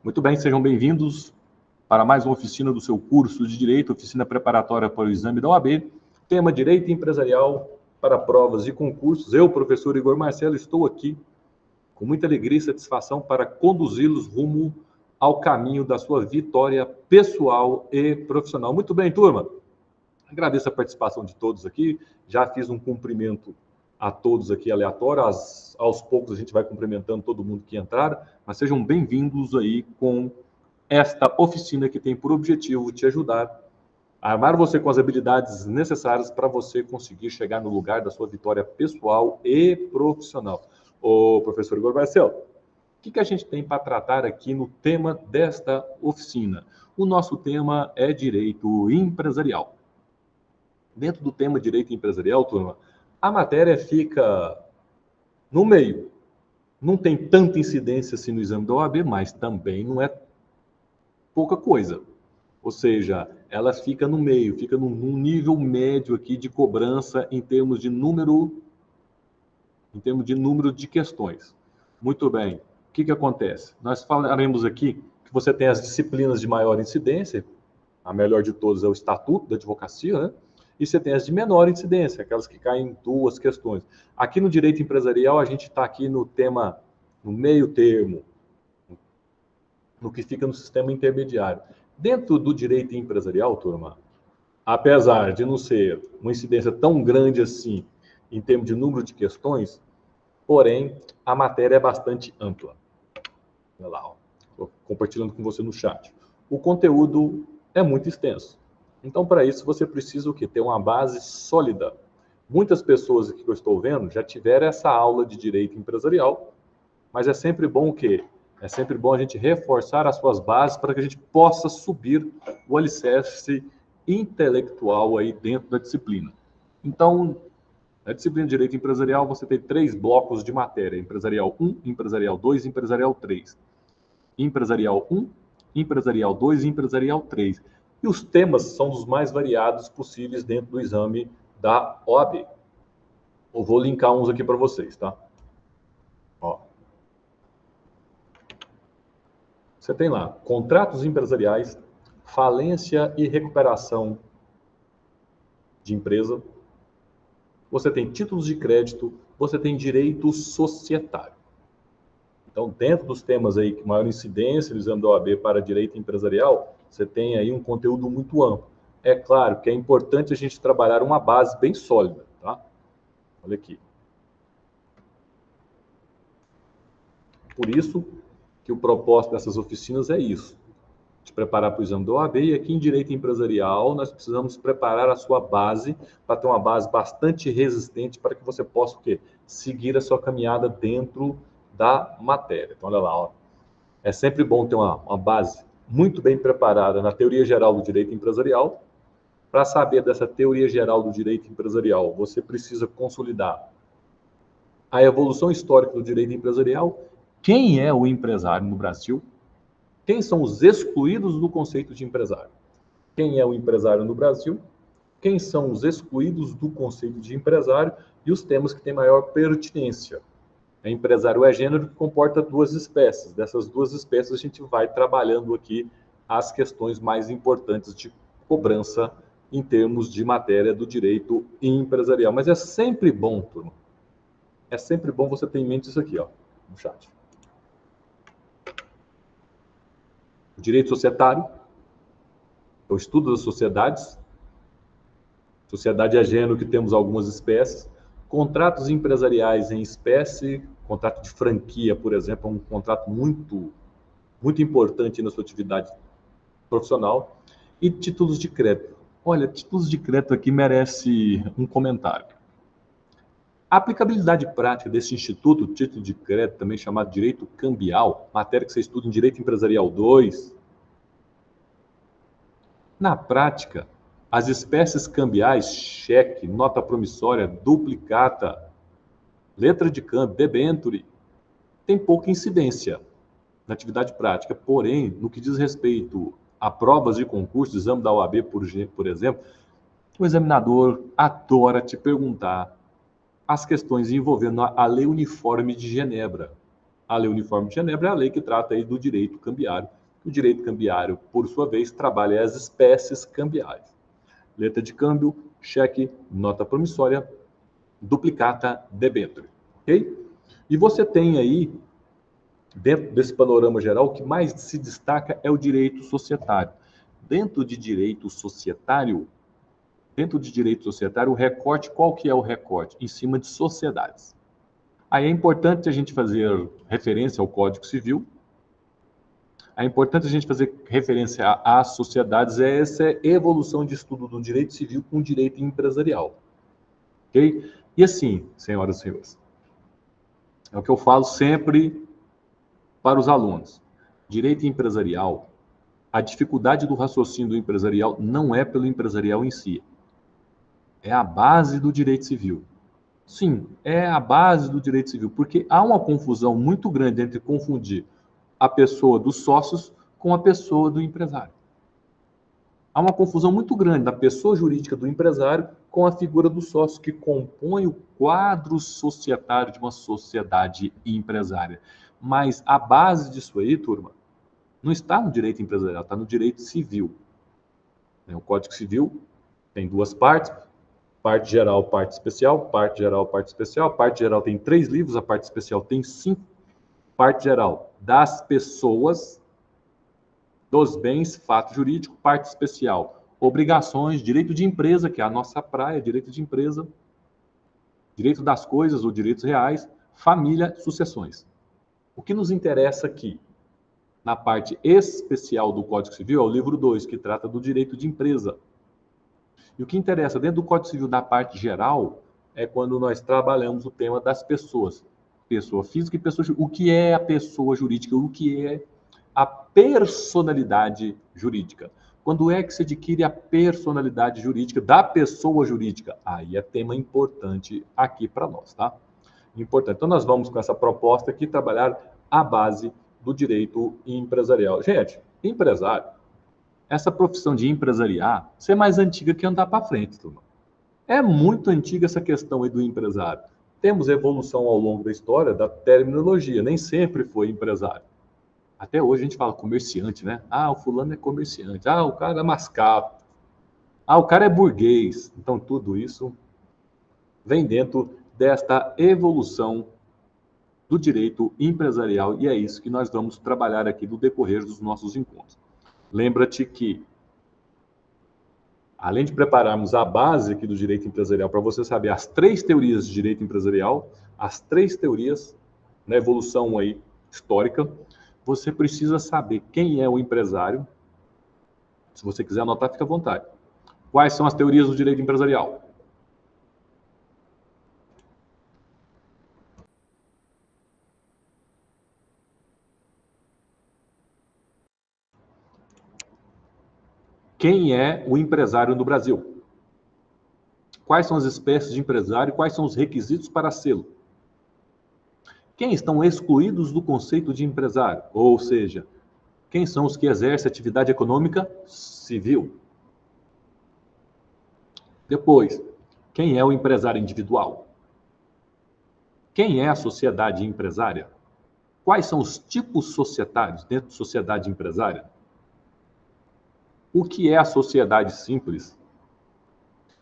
Muito bem, sejam bem-vindos para mais uma oficina do seu curso de Direito, oficina preparatória para o exame da OAB, tema Direito Empresarial para provas e concursos. Eu, professor Igor Marcelo, estou aqui com muita alegria e satisfação para conduzi-los rumo ao caminho da sua vitória pessoal e profissional. Muito bem, turma. Agradeço a participação de todos aqui. Já fiz um cumprimento a todos aqui aleatório. Aos poucos a gente vai cumprimentando todo mundo que entrar, mas sejam bem-vindos aí com esta oficina que tem por objetivo te ajudar a armar você com as habilidades necessárias para você conseguir chegar no lugar da sua vitória pessoal e profissional. Ô, professor Igor Marcelo, o que a gente tem para tratar aqui no tema desta oficina? O nosso tema é direito empresarial. Dentro do tema direito empresarial, turma, a matéria fica no meio. Não tem tanta incidência assim no exame da OAB, mas também não é pouca coisa. Ou seja, ela fica no meio, fica num nível médio aqui de cobrança em termos de número de questões. Muito bem. O que acontece? Nós falaremos aqui que você tem as disciplinas de maior incidência, a melhor de todas é o Estatuto da Advocacia, né? E você tem as de menor incidência, aquelas que caem em duas questões. Aqui no direito empresarial, a gente está aqui no tema, no meio termo, no que fica no sistema intermediário. Dentro do direito empresarial, turma, apesar de não ser uma incidência tão grande assim, em termos de número de questões, porém, a matéria é bastante ampla. Olha lá, estou compartilhando com você no chat. O conteúdo é muito extenso. Então, para isso, você precisa o quê? Ter uma base sólida. Muitas pessoas aqui que eu estou vendo já tiveram essa aula de direito empresarial, mas é sempre bom o quê? É sempre bom a gente reforçar as suas bases para que a gente possa subir o alicerce intelectual aí dentro da disciplina. Então, na disciplina de Direito Empresarial, você tem 3 blocos de matéria: Empresarial 1, Empresarial 2 e Empresarial 3. Empresarial 1, Empresarial 2 e Empresarial 3. E os temas são os mais variados possíveis dentro do exame da OAB. Eu vou linkar uns aqui para vocês, tá? Ó. Você tem lá contratos empresariais, falência e recuperação de empresa. Você tem títulos de crédito, você tem direito societário. Então, dentro dos temas aí que maior incidência no exame da OAB para direito empresarial, você tem aí um conteúdo muito amplo. É claro que é importante a gente trabalhar uma base bem sólida, tá? Olha aqui. Por isso que o propósito dessas oficinas é isso: te preparar para o exame da OAB, e aqui em Direito Empresarial nós precisamos preparar a sua base para ter uma base bastante resistente para que você possa o quê? Seguir a sua caminhada dentro da matéria. Então, olha lá, ó. É sempre bom ter uma base muito bem preparada na teoria geral do direito empresarial. Para saber dessa teoria geral do direito empresarial, você precisa consolidar a evolução histórica do direito empresarial, quem é o empresário no Brasil, quem são os excluídos do conceito de empresário, quem é o empresário no Brasil, quem são os excluídos do conceito de empresário e os temas que têm maior pertinência. Empresário é gênero que comporta 2 espécies. Dessas 2 espécies, a gente vai trabalhando aqui as questões mais importantes de cobrança em termos de matéria do direito empresarial. Mas é sempre bom, turma, é sempre bom você ter em mente isso aqui, ó, no chat. O direito societário, o estudo das sociedades. Sociedade é gênero que temos algumas espécies. Contratos empresariais em espécie, contrato de franquia, por exemplo, é um contrato muito importante na sua atividade profissional. E títulos de crédito. Olha, títulos de crédito aqui merece um comentário. A aplicabilidade prática desse instituto, título de crédito, também chamado direito cambial, matéria que você estuda em Direito Empresarial 2. Na prática, as espécies cambiais, cheque, nota promissória, duplicata, letra de câmbio, debenture, tem pouca incidência na atividade prática. Porém, no que diz respeito a provas de concurso, exame da OAB, por exemplo, o examinador adora te perguntar as questões envolvendo a Lei Uniforme de Genebra. A Lei Uniforme de Genebra é a lei que trata aí do direito cambiário. O direito cambiário, por sua vez, trabalha as espécies cambiais. Letra de câmbio, cheque, nota promissória, duplicata, debênture. Ok? E você tem aí, dentro desse panorama geral, o que mais se destaca é o direito societário. Dentro de direito societário, o recorte, qual que é o recorte? Em cima de sociedades. Aí é importante a gente fazer referência ao Código Civil. É importante a gente fazer referência às sociedades, é essa evolução de estudo do direito civil com o direito empresarial. Ok? E assim, senhoras e senhores, é o que eu falo sempre para os alunos. Direito empresarial, a dificuldade do raciocínio do empresarial não é pelo empresarial em si, é a base do direito civil. Sim, é a base do direito civil, porque há uma confusão muito grande entre confundir a pessoa dos sócios com a pessoa do empresário. Há uma confusão muito grande da pessoa jurídica do empresário com a figura do sócio, que compõe o quadro societário de uma sociedade empresária. Mas a base disso aí, turma, não está no direito empresarial, está no direito civil. O Código Civil tem duas partes, parte geral, parte especial, parte geral, parte especial. A parte geral tem 3 livros, a parte especial tem 5. Parte geral das pessoas, dos bens, fato jurídico. Parte especial, obrigações, direito de empresa, que é a nossa praia, direito de empresa, direito das coisas ou direitos reais, família, sucessões. O que nos interessa aqui, na parte especial do Código Civil, é o livro 2, que trata do direito de empresa. E o que interessa dentro do Código Civil da parte geral é quando nós trabalhamos o tema das pessoas. Pessoa física e pessoa jurídica. O que é a pessoa jurídica? O que é a personalidade jurídica? Quando é que se adquire a personalidade jurídica da pessoa jurídica? Aí é tema importante aqui para nós, tá? Importante. Então nós vamos com essa proposta aqui trabalhar a base do direito empresarial. Gente, empresário, essa profissão de empresariar, isso é mais antiga que andar para frente, turma. É muito antiga essa questão aí do empresário. Temos evolução ao longo da história da terminologia, nem sempre foi empresário. Até hoje a gente fala comerciante, né? Ah, o fulano é comerciante. Ah, o cara é mascavo. Ah, o cara é burguês. Então, tudo isso vem dentro desta evolução do direito empresarial e é isso que nós vamos trabalhar aqui no decorrer dos nossos encontros. Lembra-te que, além de prepararmos a base aqui do direito empresarial para você saber as 3 teorias de direito empresarial, as 3 teorias na evolução aí histórica, você precisa saber quem é o empresário. Se você quiser anotar, fica à vontade. Quais são as teorias do direito empresarial? Quem é o empresário no Brasil? Quais são as espécies de empresário e quais são os requisitos para sê-lo? Quem estão excluídos do conceito de empresário? Ou seja, quem são os que exercem atividade econômica civil? Depois, quem é o empresário individual? Quem é a sociedade empresária? Quais são os tipos societários dentro de sociedade empresária? O que é a sociedade simples?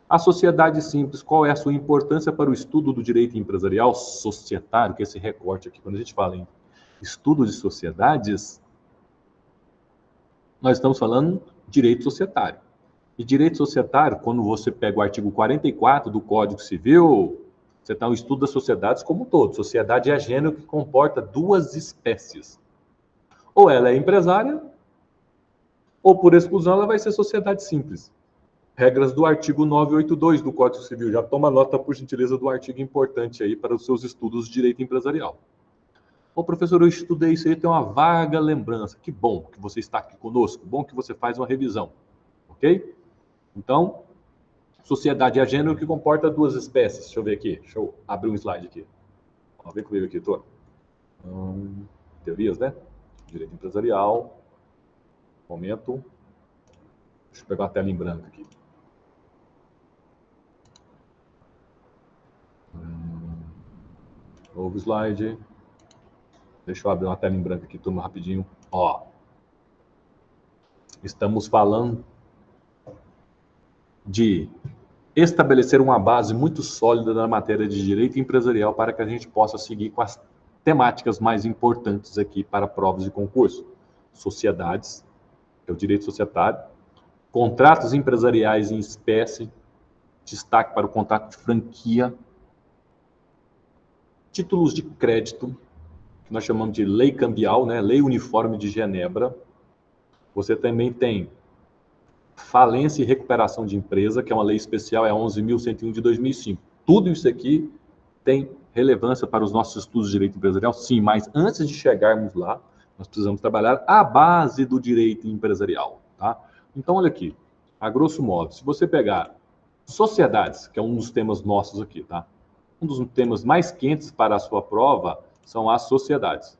A sociedade simples, qual é a sua importância para o estudo do direito empresarial societário, que é esse recorte aqui? Quando a gente fala em estudo de sociedades, nós estamos falando direito societário. E direito societário, quando você pega o artigo 44 do Código Civil, você está no estudo das sociedades como um todo. Sociedade é gênero que comporta 2 espécies. Ou ela é empresária, ou por exclusão ela vai ser sociedade simples. Regras do artigo 982 do Código Civil. Já toma nota, por gentileza, do artigo importante aí para os seus estudos de direito empresarial. Ô, professor, eu estudei isso aí, tenho uma vaga lembrança. Que bom que você está aqui conosco. Bom que você faz uma revisão. Ok? Então, sociedade é gênero que comporta 2 espécies. Deixa eu ver aqui. Deixa eu abrir um slide aqui. Vamos ver comigo aqui, Tô. Teorias, né? Direito empresarial. Momento. Deixa eu pegar a tela em branco aqui. Novo slide. Deixa eu abrir uma tela em branco aqui, turma, rapidinho. Ó, estamos falando de estabelecer uma base muito sólida na matéria de direito empresarial para que a gente possa seguir com as temáticas mais importantes aqui para provas de concurso. Sociedades, que é o direito societário, contratos empresariais em espécie, destaque para o contrato de franquia, títulos de crédito, que nós chamamos de lei cambial, né? Lei uniforme de Genebra. Você também tem falência e recuperação de empresa, que é uma lei especial, é 11.101 de 2005. Tudo isso aqui tem relevância para os nossos estudos de direito empresarial? Sim, mas antes de chegarmos lá, nós precisamos trabalhar a base do direito empresarial, tá? Então, olha aqui, a grosso modo, se você pegar sociedades, que é um dos temas nossos aqui, tá? Um dos temas mais quentes para a sua prova são as sociedades.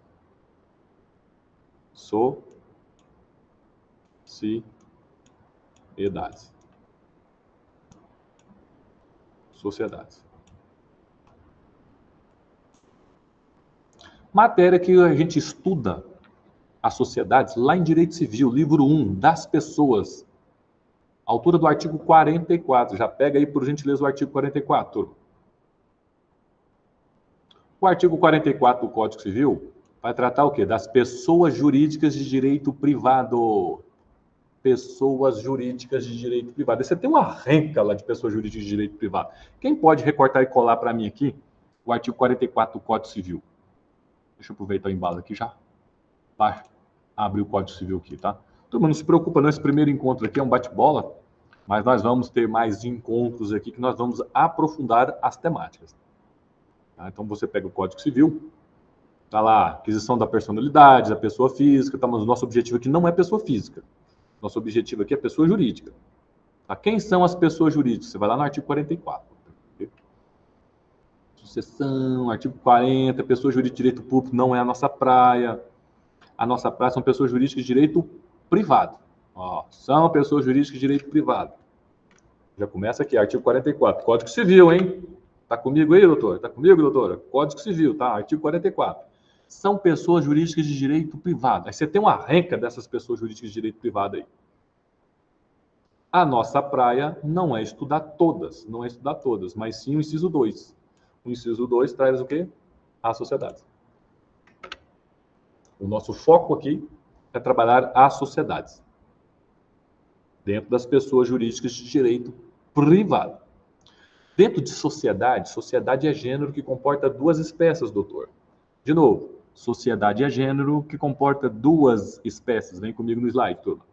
Sociedades. Matéria que a gente estuda as sociedades lá em Direito Civil, livro 1, das pessoas. Altura do artigo 44. Já pega aí, por gentileza, o artigo 44. O artigo 44 do Código Civil vai tratar o quê? Das pessoas jurídicas de direito privado. Pessoas jurídicas de direito privado. Você tem uma renca lá de pessoas jurídicas de direito privado. Quem pode recortar e colar para mim aqui o artigo 44 do Código Civil? Deixa eu aproveitar o embalo aqui já. Vai abrir o Código Civil aqui, tá? Turma, não se preocupa, não. Esse primeiro encontro aqui é um bate-bola, mas nós vamos ter mais encontros aqui que nós vamos aprofundar as temáticas. Tá? Então, você pega o Código Civil, tá lá, aquisição da personalidade, da pessoa física, tá? Mas o nosso objetivo aqui não é pessoa física. Nosso objetivo aqui é pessoa jurídica. Tá? Quem são as pessoas jurídicas? Você vai lá no artigo 44. Sucessão, artigo 40, pessoa jurídica de direito público não é a nossa praia. A nossa praia são pessoas jurídicas de direito privado. Ó, são pessoas jurídicas de direito privado. Já começa aqui, artigo 44, Código Civil, hein? Tá comigo aí, doutor? Tá comigo, doutora? Código Civil, tá? Artigo 44. São pessoas jurídicas de direito privado. Aí você tem uma renca dessas pessoas jurídicas de direito privado aí. A nossa praia não é estudar todas, mas sim o inciso 2. O inciso 2 traz o quê? As sociedades. O nosso foco aqui é trabalhar as sociedades dentro das pessoas jurídicas de direito privado. Dentro de sociedade, sociedade é gênero que comporta duas espécies, doutor. De novo, sociedade é gênero que comporta duas espécies. Vem comigo no slide, turma.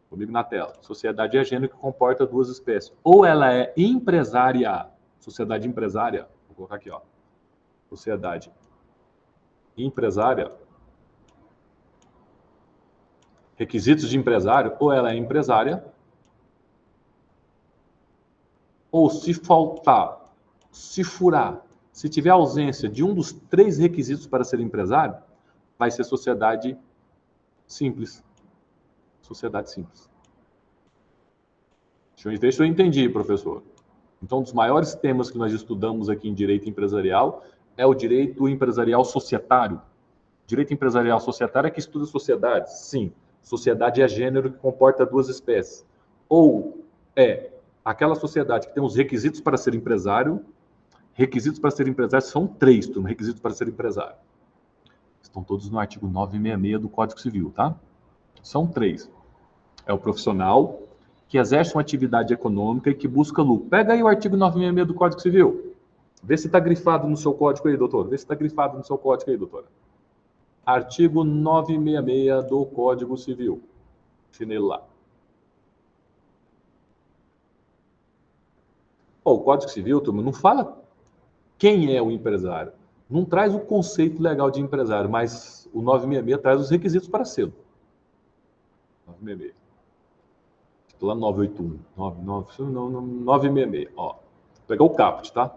Comigo na tela. Sociedade é gênero que comporta duas espécies. Ou ela é empresária, sociedade empresária, vou colocar aqui, ó. Sociedade empresária, requisitos de empresário, ou ela é empresária, ou se faltar, se furar, se tiver ausência de um dos três requisitos para ser empresário, vai ser sociedade simples. Sociedade simples. Deixa eu ver se eu entendi, professor. Então, um dos maiores temas que nós estudamos aqui em direito empresarial é o direito empresarial societário. Direito empresarial societário é que estuda sociedades. Sim, sociedade é gênero que comporta duas espécies. Ou é aquela sociedade que tem os requisitos para ser empresário. Requisitos para ser empresário são três, turma, requisitos para ser empresário. Estão todos no artigo 966 do Código Civil, tá? São três. É o profissional que exerce uma atividade econômica e que busca lucro. Pega aí o artigo 966 do Código Civil. Vê se está grifado no seu código aí, doutor. Vê se está grifado no seu código aí, doutora. Artigo 966 do Código Civil. Chinelo lá. O Código Civil, turma, não fala quem é o empresário. Não traz o conceito legal de empresário, mas o 966 traz os requisitos para ser. 966. Estou lá no 981. 966. Ó, vou pegar o caput, tá?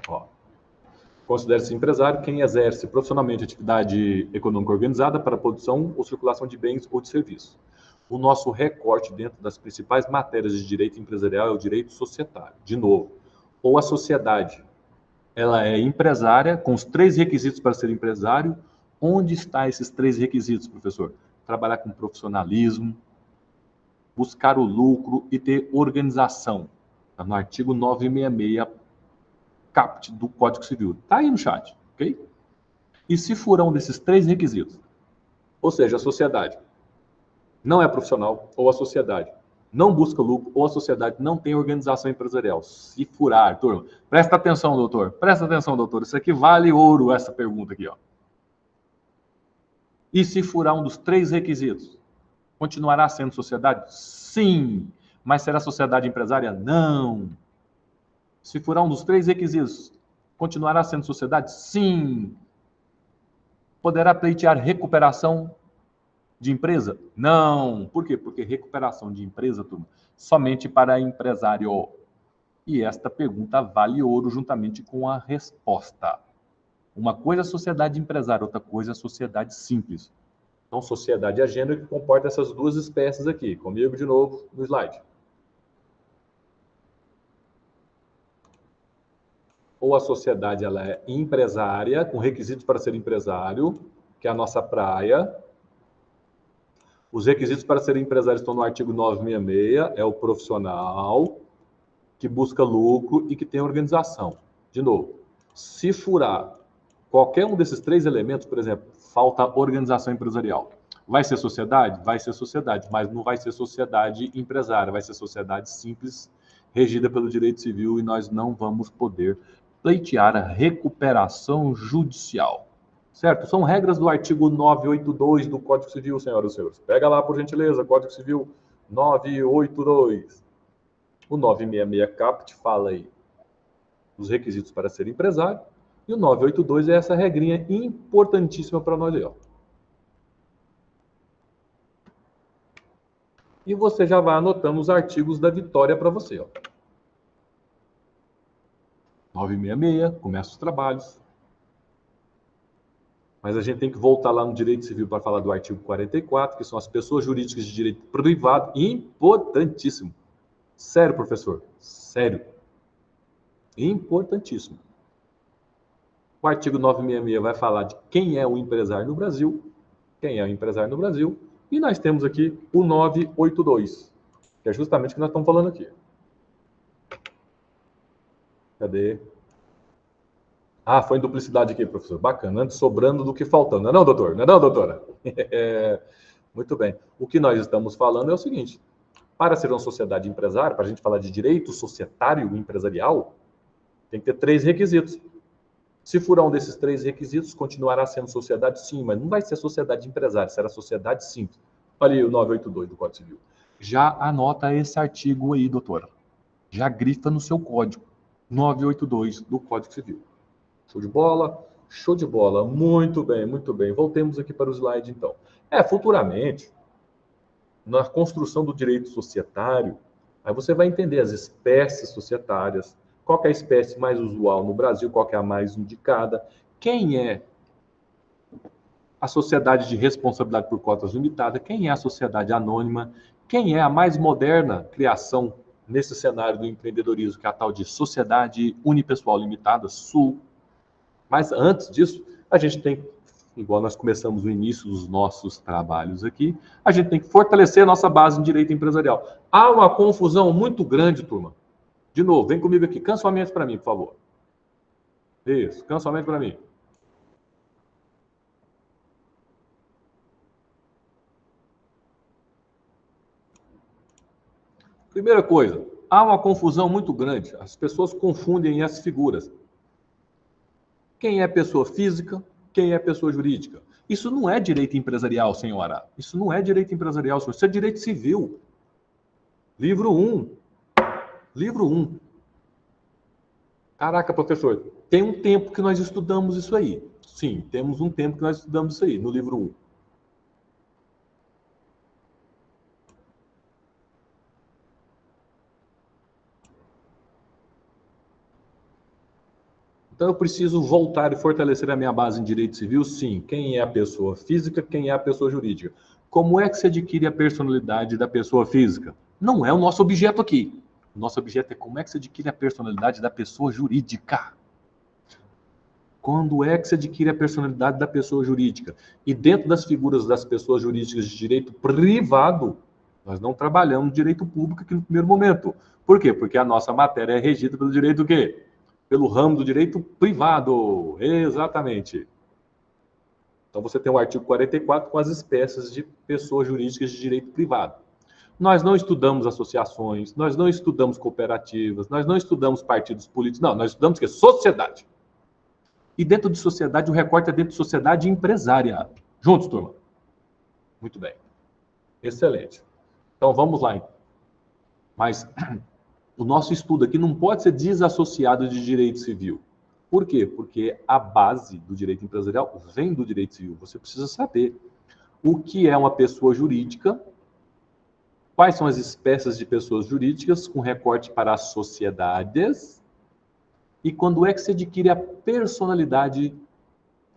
Ó. Considera-se empresário quem exerce profissionalmente atividade econômica organizada para a produção ou circulação de bens ou de serviços. O nosso recorte dentro das principais matérias de direito empresarial é o direito societário. De novo, ou a sociedade ela é empresária, com os 3 requisitos para ser empresário. Onde estão esses 3 requisitos, professor? Trabalhar com profissionalismo, buscar o lucro e ter organização. Está no artigo 966, caput do Código Civil. Está aí no chat, ok? E se for um desses 3 requisitos, ou seja, a sociedade não é profissional, ou a sociedade não busca lucro, ou a sociedade não tem organização empresarial. Se furar, turma, presta atenção, doutor. Presta atenção, doutor. Isso aqui vale ouro, essa pergunta aqui, ó. E se furar um dos 3 requisitos, continuará sendo sociedade? Sim. Mas será sociedade empresária? Não. Se furar um dos 3 requisitos, continuará sendo sociedade? Sim. Poderá pleitear recuperação de empresa? Não. Por quê? Porque recuperação de empresa, turma, somente para empresário. E esta pergunta vale ouro juntamente com a resposta. Uma coisa é sociedade empresária, outra coisa é sociedade simples. Então, sociedade é gênero que comporta essas 2 espécies aqui. Comigo de novo no slide. Ou a sociedade ela é empresária, com requisitos para ser empresário, que é a nossa praia. Os requisitos para ser empresário estão no artigo 966, é o profissional, que busca lucro e que tem organização. De novo, se furar qualquer um desses 3 elementos, por exemplo, falta organização empresarial. Vai ser sociedade? Vai ser sociedade, mas não vai ser sociedade empresária, vai ser sociedade simples, regida pelo direito civil, e nós não vamos poder pleitear a recuperação judicial. Certo? São regras do artigo 982 do Código Civil, senhoras e senhores. Pega lá, por gentileza, Código Civil 982. O 966 caput fala aí os requisitos para ser empresário, e o 982 é essa regrinha importantíssima para nós aí, ó. E você já vai anotando os artigos da vitória para você, ó. 966, começa os trabalhos. Mas a gente tem que voltar lá no direito civil para falar do artigo 44, que são as pessoas jurídicas de direito privado, importantíssimo. Sério, professor? Sério. Importantíssimo. O artigo 966 vai falar de quem é o empresário no Brasil, quem é o empresário no Brasil, e nós temos aqui o 982, que é justamente o que nós estamos falando aqui. Cadê? Ah, foi em duplicidade aqui, professor. Bacana. Antes sobrando do que faltando. Não é não, doutor? Não é não, doutora? Muito bem. O que nós estamos falando é o seguinte. Para ser uma sociedade empresária, para a gente falar de direito societário empresarial, tem que ter 3 requisitos. Se for um desses 3 requisitos, continuará sendo sociedade? Sim, mas não vai ser sociedade empresária, será sociedade simples. Olha aí o 982 do Código Civil. Já anota esse artigo aí, doutora. Já grifa no seu código. 982 do Código Civil. Show de bola? Show de bola. Muito bem, muito bem. Voltemos aqui para o slide, então. Futuramente, na construção do direito societário, aí você vai entender as espécies societárias, qual é a espécie mais usual no Brasil, qual é a mais indicada, quem é a sociedade de responsabilidade por cotas limitada, quem é a sociedade anônima, quem é a mais moderna criação nesse cenário do empreendedorismo, que é a tal de sociedade unipessoal limitada, SUL. Mas antes disso, a gente tem, igual nós começamos no início dos nossos trabalhos aqui, a gente tem que fortalecer a nossa base em direito empresarial. Há uma confusão muito grande, turma. De novo, vem comigo aqui. Cancelamento para mim, por favor. Isso, cancelamento para mim. Primeira coisa, há uma confusão muito grande. As pessoas confundem as figuras. Quem é pessoa física, quem é pessoa jurídica. Isso não é direito empresarial, senhora. Isso não é direito empresarial, senhor. Isso é direito civil. Livro 1. Livro 1. Caraca, professor, tem um tempo que nós estudamos isso aí. Sim, temos um tempo que nós estudamos isso aí, no livro 1. Então, eu preciso voltar e fortalecer a minha base em direito civil? Sim. Quem é a pessoa física, quem é a pessoa jurídica? Como é que se adquire a personalidade da pessoa física? Não é o nosso objeto aqui. O nosso objeto é como é que se adquire a personalidade da pessoa jurídica. Quando é que se adquire a personalidade da pessoa jurídica? E dentro das figuras das pessoas jurídicas de direito privado, nós não trabalhamos direito público aqui no primeiro momento. Por quê? Porque a nossa matéria é regida pelo direito o quê? Pelo ramo do direito privado. Exatamente. Então você tem o artigo 44 com as espécies de pessoas jurídicas de direito privado. Nós não estudamos associações, nós não estudamos cooperativas, nós não estudamos partidos políticos, não, nós estudamos o quê? Sociedade. E dentro de sociedade, o recorte é dentro de sociedade empresária. Juntos, turma? Muito bem. Excelente. Então, vamos lá. Mas o nosso estudo aqui não pode ser desassociado de direito civil. Por quê? Porque a base do direito empresarial vem do direito civil. Você precisa saber o que é uma pessoa jurídica, quais são as espécies de pessoas jurídicas com recorte para as sociedades e quando é que se adquire a personalidade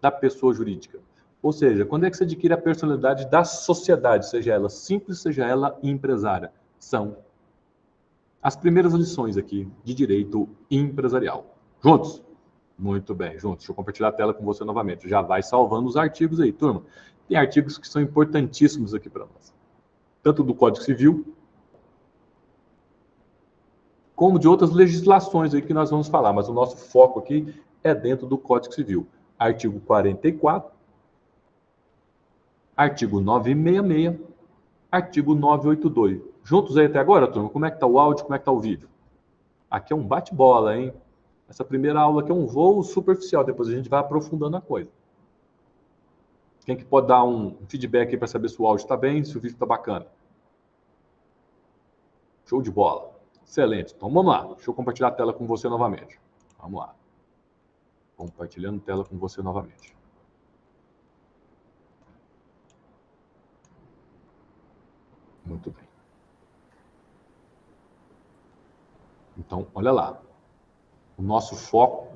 da pessoa jurídica. Ou seja, quando é que se adquire a personalidade da sociedade, seja ela simples, seja ela empresária. São as primeiras lições aqui de direito empresarial. Juntos? Muito bem, juntos. Deixa eu compartilhar a tela com você novamente. Já vai salvando os artigos aí, turma. Tem artigos que são importantíssimos aqui para nós. Tanto do Código Civil, como de outras legislações aí que nós vamos falar. Mas o nosso foco aqui é dentro do Código Civil. Artigo 44, artigo 966, artigo 982. Juntos aí até agora, turma? Como é que está o áudio, como é que está o vídeo? Aqui é um bate-bola, hein? Essa primeira aula aqui é um voo superficial, depois a gente vai aprofundando a coisa. Quem que pode dar um feedback aí para saber se o áudio está bem, se o vídeo está bacana? Show de bola. Excelente. Então vamos lá. Deixa eu compartilhar a tela com você novamente. Vamos lá. Compartilhando tela com você novamente. Muito bem. Então, olha lá. O nosso foco,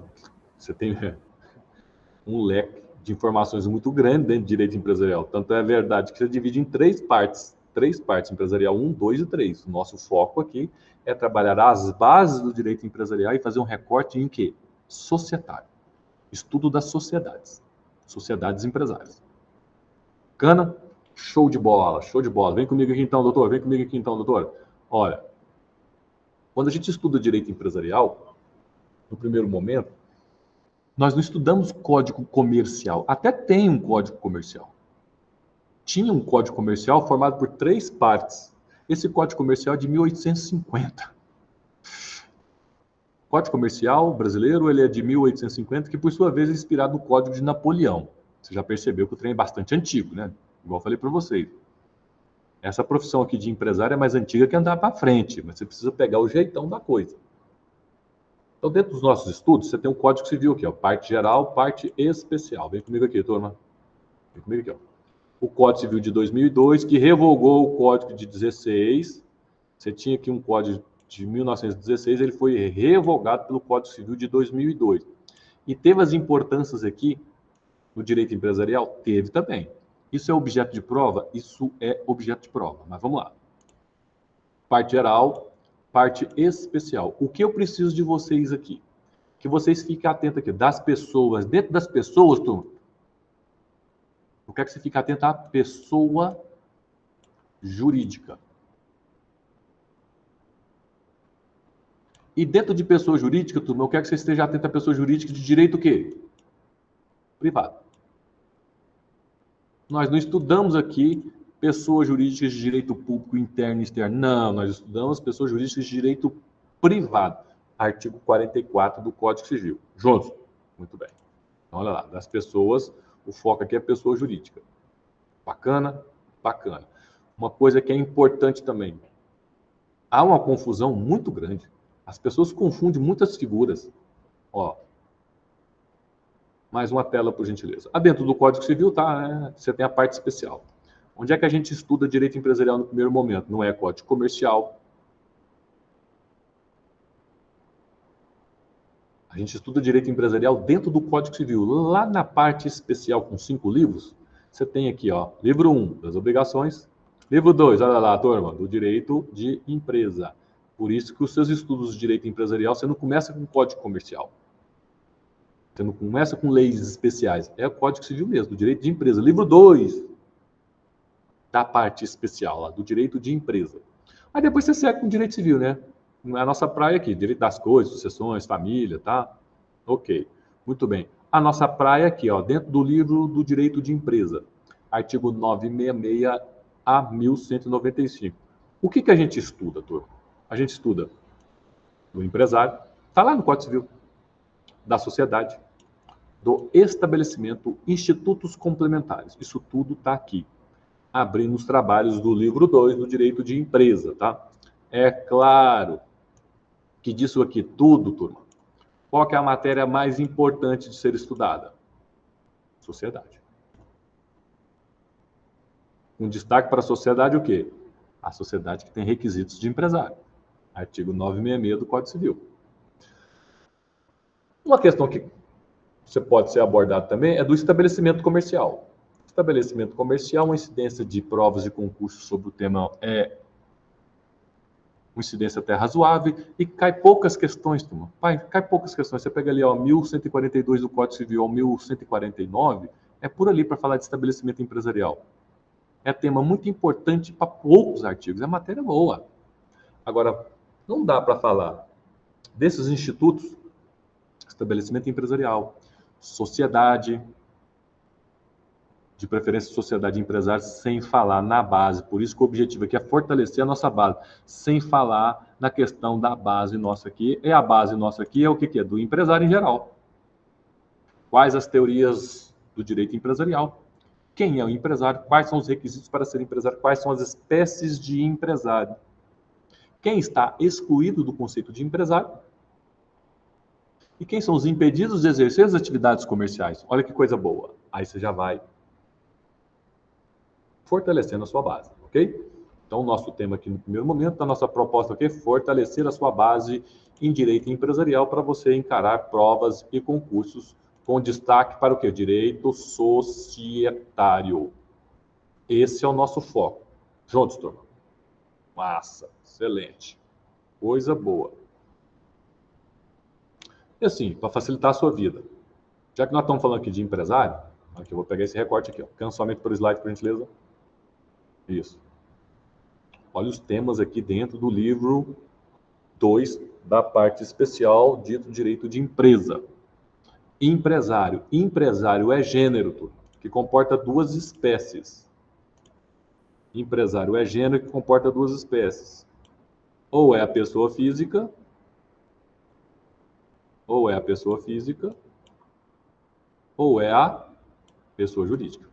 você tem um leque de informações muito grande dentro de direito empresarial. Tanto é verdade que você divide em três partes empresarial 1, 2 e 3. O nosso foco aqui é trabalhar as bases do direito empresarial e fazer um recorte em quê? Societário. Estudo das sociedades empresárias. Cana? Show de bola, show de bola. Vem comigo aqui então, doutor. Vem comigo aqui então, doutor. Olha, quando a gente estuda direito empresarial, no primeiro momento, nós não estudamos código comercial. Até tem um código comercial. Tinha um código comercial formado por 3 partes. Esse código comercial é de 1850. O código comercial brasileiro ele é de 1850, que por sua vez é inspirado no Código de Napoleão. Você já percebeu que o trem é bastante antigo, né? Igual eu falei para vocês. Essa profissão aqui de empresário é mais antiga que andar para frente, mas você precisa pegar o jeitão da coisa. Então, dentro dos nossos estudos, você tem um Código Civil aqui, ó, parte geral, parte especial. Vem comigo aqui, turma. Vem comigo aqui, ó. O Código Civil de 2002, que revogou o Código de 16. Você tinha aqui um Código de 1916, ele foi revogado pelo Código Civil de 2002. E teve as importâncias aqui no direito empresarial? Teve também. Isso é objeto de prova? Isso é objeto de prova. Mas vamos lá. Parte geral, parte especial. O que eu preciso de vocês aqui? Que vocês fiquem atentos aqui. Das pessoas, dentro das pessoas, turma, eu quero que você fique atento à pessoa jurídica. E dentro de pessoa jurídica, turma, eu quero que você esteja atento à pessoa jurídica de direito o quê? Privado. Nós não estudamos aqui pessoas jurídicas de direito público interno e externo. Não, nós estudamos pessoas jurídicas de direito privado. Artigo 44 do Código Civil. Juntos? Muito bem. Então, olha lá, das pessoas, o foco aqui é pessoa jurídica. Bacana? Bacana. Uma coisa que é importante também. Há uma confusão muito grande. As pessoas confundem muitas figuras. Ó. Mais uma tela, por gentileza. Dentro do Código Civil, tá? Você tem a parte especial. Onde é que a gente estuda direito empresarial no primeiro momento? Não é Código Comercial. A gente estuda direito empresarial dentro do Código Civil. Lá na parte especial, com 5 livros, você tem aqui, ó, livro 1, das obrigações. Livro 2, olha lá, turma, do direito de empresa. Por isso que os seus estudos de direito empresarial, você não começa com Código Comercial. Você não começa com leis especiais. É o Código Civil mesmo, do direito de empresa. Livro 2 da parte especial, lá, do direito de empresa. Aí depois você segue com direito civil, né? A nossa praia aqui, direito das coisas, sucessões, família, tá? Ok, muito bem. A nossa praia aqui, ó, dentro do livro do direito de empresa, artigo 966 a 1195. O que a gente estuda, turma? A gente estuda do empresário, está lá no Código Civil, da sociedade, do estabelecimento, institutos complementares. Isso tudo está aqui, abrindo os trabalhos do livro 2 do direito de empresa, tá? É claro que disso aqui tudo, turma, qual que é a matéria mais importante de ser estudada? Sociedade. Um destaque para a sociedade o quê? A sociedade que tem requisitos de empresário. Artigo 966 do Código Civil. Uma questão que você pode ser abordado também é do estabelecimento comercial. Estabelecimento comercial, uma incidência de provas de concurso sobre o tema é uma incidência até razoável e cai poucas questões, turma. Cai poucas questões. Você pega ali, ó, 1142 do Código Civil ao 1149, é por ali para falar de estabelecimento empresarial. É tema muito importante para poucos artigos. É matéria boa. Agora, não dá para falar desses institutos, estabelecimento empresarial, sociedade, de preferência sociedade empresária, sem falar na base. Por isso que o objetivo aqui é fortalecer a nossa base, sem falar na questão da base nossa aqui. E a base nossa aqui é o que é? Do empresário em geral. Quais as teorias do direito empresarial? Quem é o empresário? Quais são os requisitos para ser empresário? Quais são as espécies de empresário? Quem está excluído do conceito de empresário? E quem são os impedidos de exercer as atividades comerciais? Olha que coisa boa. Aí você já vai fortalecendo a sua base, ok? Então, o nosso tema aqui no primeiro momento, a nossa proposta aqui é fortalecer a sua base em direito empresarial para você encarar provas e concursos com destaque para o quê? Direito societário. Esse é o nosso foco. Juntos, turma? Massa, excelente. Coisa boa. E assim, para facilitar a sua vida, já que nós estamos falando aqui de empresário, aqui eu vou pegar esse recorte aqui, ó. Cancelamento por slide, por gentileza. Isso. Olha os temas aqui dentro do livro 2 da parte especial, dito direito de empresa. Empresário. Empresário é gênero, turma, que comporta duas espécies. Empresário é gênero que comporta duas espécies. Ou é a pessoa física, ou é a pessoa física, ou é a pessoa jurídica.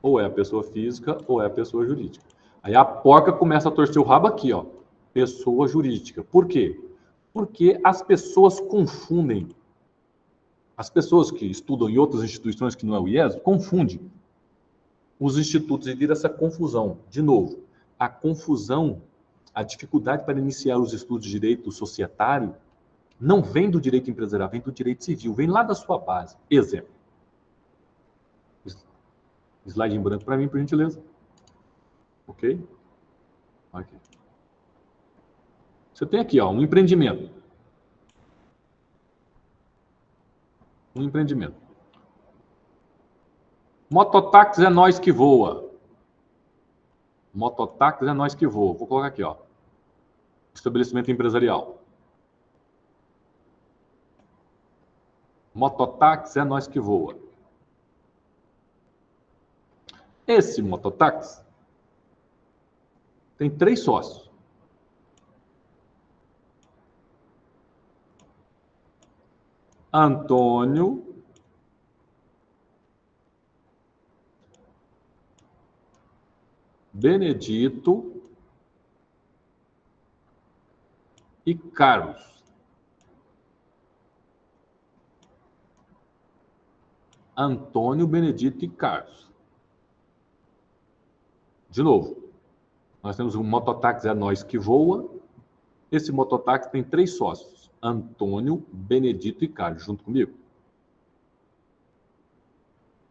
Ou é a pessoa física, ou é a pessoa jurídica. Aí a porca começa a torcer o rabo aqui, ó. Pessoa jurídica. Por quê? Porque as pessoas confundem. As pessoas que estudam em outras instituições que não é o IES, confundem os institutos e vira essa confusão. De novo, a confusão, a dificuldade para iniciar os estudos de direito societário não vem do direito empresarial, vem do direito civil, vem lá da sua base. Exemplo. Slide em branco para mim, por gentileza. Ok? Aqui. Você tem aqui, ó, um empreendimento. Um empreendimento. Mototáxi é nós que voa. Mototáxi é nós que voa. Vou colocar aqui, ó. Estabelecimento empresarial. Mototáxi é nós que voa. Esse mototáxi tem 3 sócios. Antônio, Benedito e Carlos. Antônio, Benedito e Carlos. De novo, nós temos um mototáxi é nós que voa. Esse mototáxi tem 3 sócios. Antônio, Benedito e Carlos, junto comigo.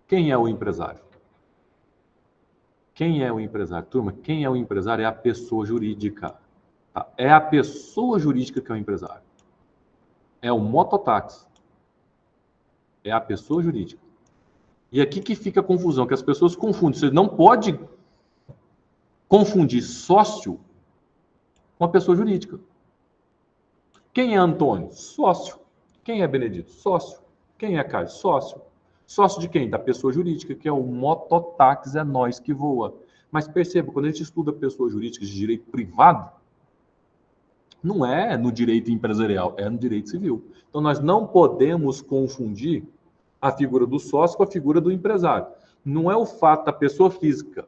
Quem é o empresário? Quem é o empresário? Turma, quem é o empresário é a pessoa jurídica. Tá? É a pessoa jurídica que é o empresário. É o mototáxi. É a pessoa jurídica. E aqui que fica a confusão, que as pessoas confundem. Você não pode confundir sócio com a pessoa jurídica. Quem é Antônio? Sócio. Quem é Benedito? Sócio. Quem é Caio? Sócio. Sócio de quem? Da pessoa jurídica, que é o mototáxi, é nós que voa. Mas perceba, quando a gente estuda pessoa jurídica de direito privado, não é no direito empresarial, é no direito civil. Então, nós não podemos confundir a figura do sócio com a figura do empresário. Não é o fato da pessoa física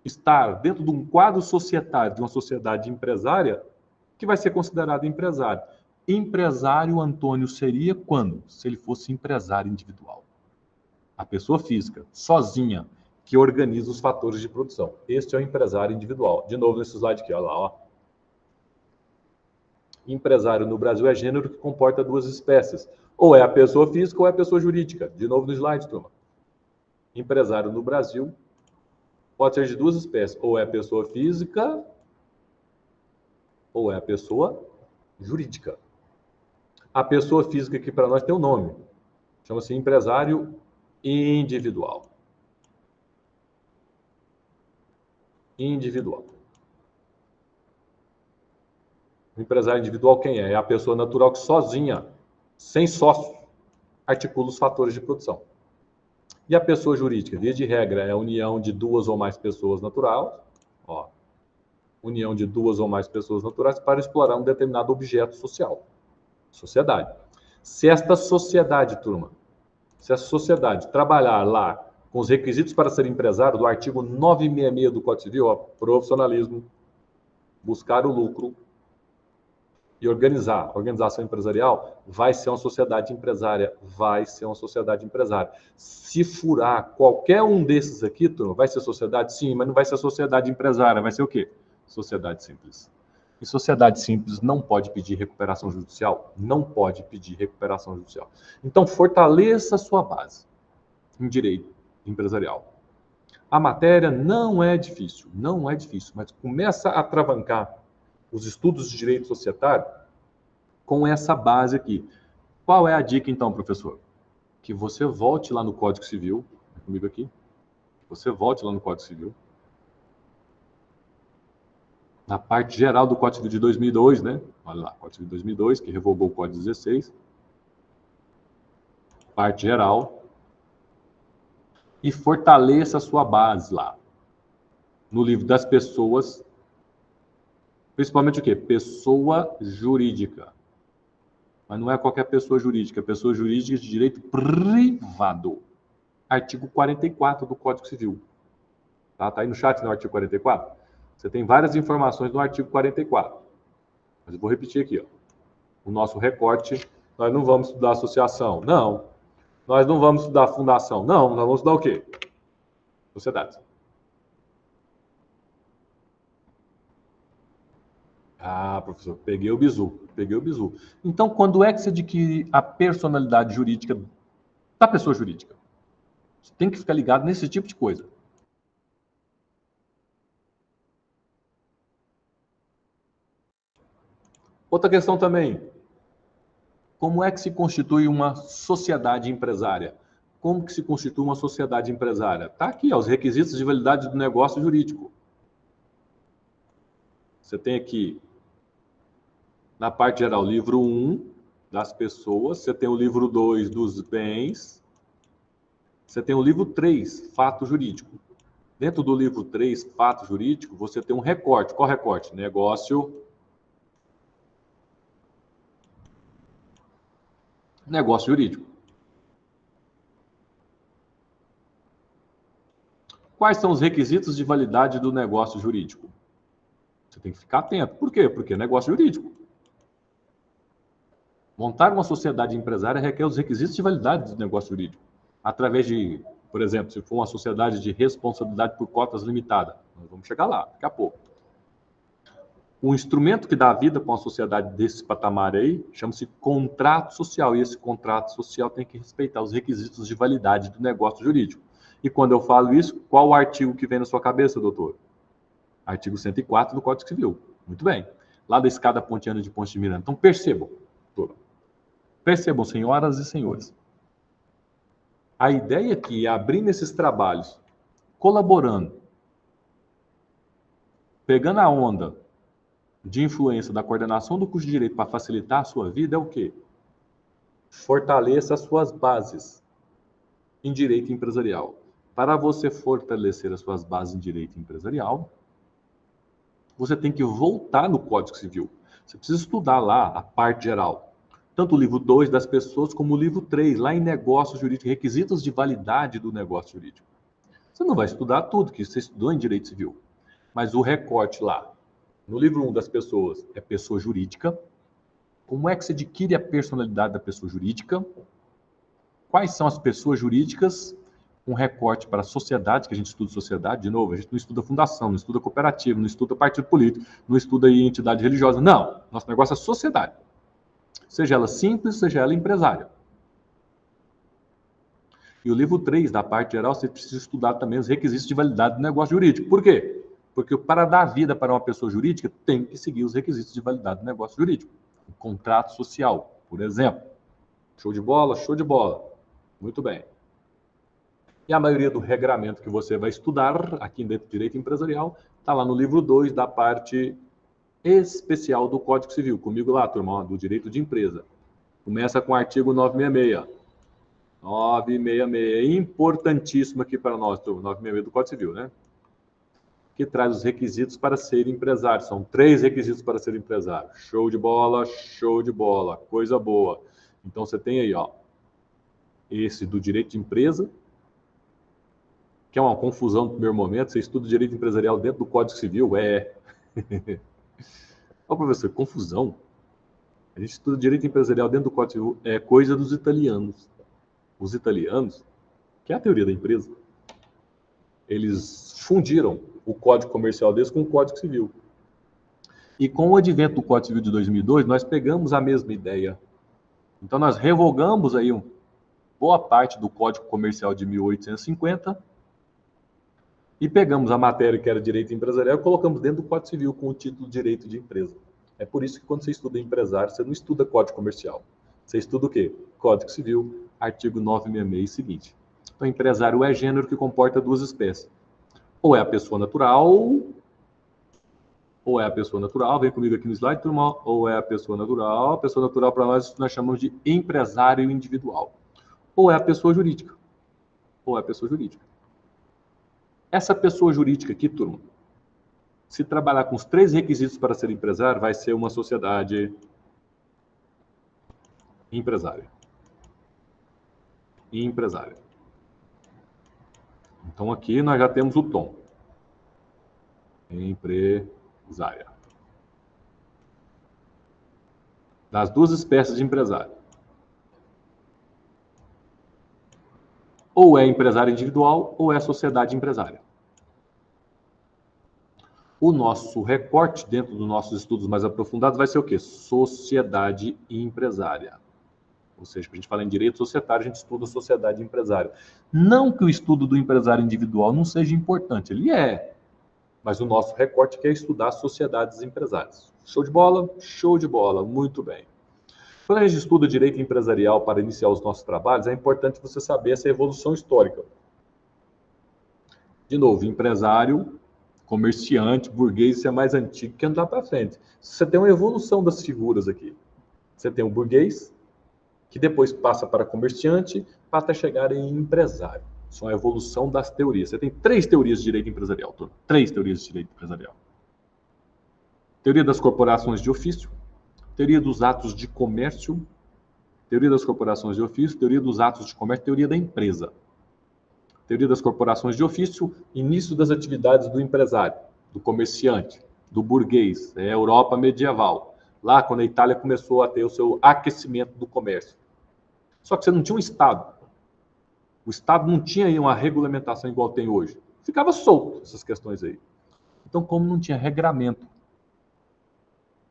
estar dentro de um quadro societário, de uma sociedade empresária, que vai ser considerado empresário. Empresário, Antônio, seria quando? Se ele fosse empresário individual. A pessoa física, sozinha, que organiza os fatores de produção. Este é o empresário individual. De novo, nesse slide aqui, olha lá, ó. Empresário no Brasil é gênero que comporta duas espécies. Ou é a pessoa física ou é a pessoa jurídica. De novo no slide, turma. Empresário no Brasil pode ser de duas espécies. Ou é a pessoa física ou é a pessoa jurídica. A pessoa física aqui para nós tem um nome. Chama-se empresário individual. Individual. O empresário individual quem é? É a pessoa natural que sozinha, sem sócio, articula os fatores de produção. E a pessoa jurídica, via de regra, é a união de duas ou mais pessoas naturais, ó, união de duas ou mais pessoas naturais para explorar um determinado objeto social, sociedade. Se esta sociedade, turma, se a sociedade trabalhar lá com os requisitos para ser empresário do artigo 966 do Código Civil, ó, profissionalismo, buscar o lucro, e organizar, a organização empresarial vai ser uma sociedade empresária, vai ser uma sociedade empresária. Se furar qualquer um desses aqui, turma, vai ser sociedade? Sim, mas não vai ser sociedade empresária, vai ser o quê? Sociedade simples. E sociedade simples não pode pedir recuperação judicial? Não pode pedir recuperação judicial. Então, fortaleça a sua base em direito empresarial. A matéria não é difícil, mas começa a travancar os estudos de direito societário com essa base aqui. Qual é a dica, então, professor? Que você volte lá no Código Civil, comigo aqui, você volte lá no Código Civil, na parte geral do Código Civil de 2002, né? Olha lá, Código Civil de 2002, que revogou o Código 16, parte geral, e fortaleça a sua base lá, no livro das pessoas, principalmente o quê? Pessoa jurídica. Mas não é qualquer pessoa jurídica, pessoa jurídica de direito privado. Artigo 44 do Código Civil. Tá aí no chat, no artigo 44? Você tem várias informações no artigo 44. Mas eu vou repetir aqui, ó. O nosso recorte, nós não vamos estudar associação. Não. Nós não vamos estudar fundação. Não. Nós vamos estudar o quê? Sociedades. Ah, professor, peguei o bizu. Então, quando é que você adquire a personalidade jurídica da pessoa jurídica? Você tem que ficar ligado nesse tipo de coisa. Outra questão também. Como é que se constitui uma sociedade empresária? Como que se constitui uma sociedade empresária? Está aqui, ó, os requisitos de validade do negócio jurídico. Você tem aqui, na parte geral, livro 1 das pessoas, você tem o livro 2 dos bens, você tem o livro 3, fato jurídico. Dentro do livro 3, fato jurídico, você tem um recorte. Qual recorte? Negócio jurídico. Quais são os requisitos de validade do negócio jurídico? Você tem que ficar atento. Por quê? Porque é negócio jurídico. Montar uma sociedade empresária requer os requisitos de validade do negócio jurídico. Através de, por exemplo, se for uma sociedade de responsabilidade por cotas limitada. Nós vamos chegar lá, daqui a pouco. O instrumento que dá vida para uma sociedade desse patamar aí chama-se contrato social. E esse contrato social tem que respeitar os requisitos de validade do negócio jurídico. E quando eu falo isso, qual o artigo que vem na sua cabeça, doutor? Artigo 104 do Código Civil. Muito bem. lá da escada pontiana de Ponte de Miranda. Então percebam, turma. Percebam, senhoras e senhores. A ideia aqui é abrir esses trabalhos, colaborando, pegando a onda de influência da coordenação do curso de Direito para facilitar a sua vida, é o quê? Fortaleça as suas bases em Direito Empresarial. Para você fortalecer as suas bases em Direito Empresarial, você tem que voltar no Código Civil. Você precisa estudar lá a parte geral. Tanto o livro 2 das pessoas, como o livro 3, lá em negócio jurídico, requisitos de validade do negócio jurídico. Você não vai estudar tudo que você estudou em Direito Civil, mas o recorte lá, no livro 1 das pessoas, é pessoa jurídica. Como é que se adquire a personalidade da pessoa jurídica? Quais são as pessoas jurídicas? Um recorte para a sociedade, que a gente estuda sociedade, de novo, a gente não estuda fundação, não estuda cooperativa, não estuda partido político, não estuda entidade religiosa. Não, nosso negócio é sociedade. Seja ela simples, seja ela empresária. E o livro 3, da parte geral, você precisa estudar também os requisitos de validade do negócio jurídico. Por quê? Porque para dar vida para uma pessoa jurídica, tem que seguir os requisitos de validade do negócio jurídico. Um contrato social, por exemplo. Show de bola? Show de bola. Muito bem. E a maioria do regramento que você vai estudar aqui dentro do Direito Empresarial está lá no livro 2 da parte especial do Código Civil. Comigo lá, turma, do Direito de Empresa. Começa com o artigo 966. 966. Importantíssimo aqui para nós, turma. 966 do Código Civil, né? Que traz os requisitos para ser empresário. São 3 requisitos para ser empresário. Show de bola, coisa boa. Então você tem aí, ó, esse do direito de empresa, que é uma confusão no primeiro momento. Você estuda direito empresarial dentro do Código Civil? Ó, professor, confusão. A gente estuda direito empresarial dentro do Código Civil, é coisa dos italianos. Os italianos, que é a teoria da empresa, eles fundiram o Código Comercial deles com o Código Civil. E com o advento do Código Civil de 2002, nós pegamos a mesma ideia. Então, nós revogamos aí boa parte do Código Comercial de 1850 e pegamos a matéria que era direito empresarial e colocamos dentro do Código Civil com o título Direito de Empresa. É por isso que quando você estuda empresário, você não estuda Código Comercial. Você estuda o quê? Código Civil, artigo 966 e seguinte. Então, empresário é gênero que comporta 2 espécies. Ou é a pessoa natural, vem comigo aqui no slide, turma, ou é a pessoa natural para nós chamamos de empresário individual. Ou é a pessoa jurídica. Essa pessoa jurídica aqui, turma, se trabalhar com os 3 requisitos para ser empresário, vai ser uma sociedade empresária. Então aqui nós já temos o tom. Empresária. Das 2 espécies de empresário. Ou é empresário individual, ou é sociedade empresária. O nosso recorte, dentro dos nossos estudos mais aprofundados, vai ser o quê? Sociedade empresária. Ou seja, para a gente falar em direito societário, a gente estuda sociedade empresária. Não que o estudo do empresário individual não seja importante, ele é. Mas o nosso recorte quer estudar sociedades empresárias. Show de bola? Show de bola, muito bem. Quando a gente estuda direito empresarial para iniciar os nossos trabalhos, é importante você saber essa evolução histórica. De novo, empresário, comerciante, burguês, isso é mais antigo que andar para frente. Você tem uma evolução das figuras aqui. Você tem o burguês, que depois passa para comerciante, para até chegar em empresário. Isso é uma evolução das teorias. Você tem 3 teorias de direito empresarial, turma. 3 teorias de direito empresarial. Teoria das corporações de ofício, teoria dos atos de comércio, teoria das corporações de ofício, teoria dos atos de comércio, teoria da empresa. Teoria das corporações de ofício, início das atividades do empresário, do comerciante, do burguês, é a Europa medieval. Lá, quando a Itália começou a ter o seu aquecimento do comércio. Só que você não tinha um Estado. O Estado não tinha aí uma regulamentação igual tem hoje. Ficava solto essas questões aí. Então, como não tinha regramento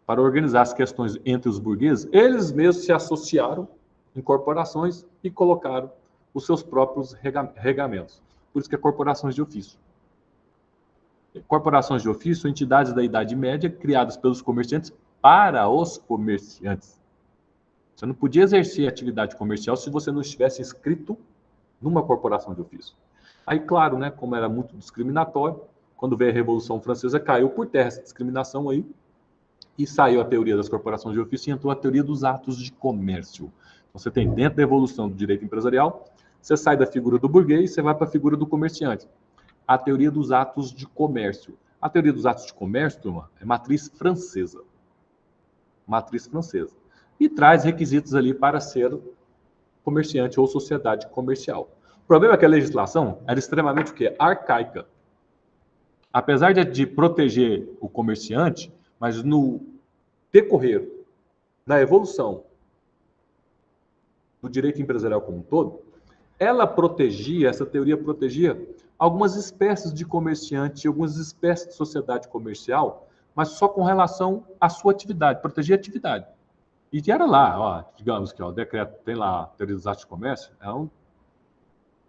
para organizar as questões entre os burgueses, eles mesmos se associaram em corporações e colocaram os seus próprios regamentos. Por isso que é corporações de ofício. Corporações de ofício são entidades da Idade Média criadas pelos comerciantes para os comerciantes. Você não podia exercer atividade comercial se você não estivesse inscrito numa corporação de ofício. Aí, claro, né, como era muito discriminatório, quando veio a Revolução Francesa, caiu por terra essa discriminação aí, e saiu a teoria das corporações de ofício e entrou a teoria dos atos de comércio. Você tem dentro da evolução do direito empresarial, você sai da figura do burguês, você vai para a figura do comerciante. A teoria dos atos de comércio. A teoria dos atos de comércio, turma, é matriz francesa. Matriz francesa. E traz requisitos ali para ser comerciante ou sociedade comercial. O problema é que a legislação era extremamente o quê? Arcaica. Apesar de proteger o comerciante, mas no decorrer da evolução do direito empresarial como um todo, essa teoria protegia algumas espécies de comerciante, algumas espécies de sociedade comercial, mas só com relação à sua atividade, proteger a atividade. E era lá, ó, digamos que ó, o decreto tem lá a teoria dos atos de comércio,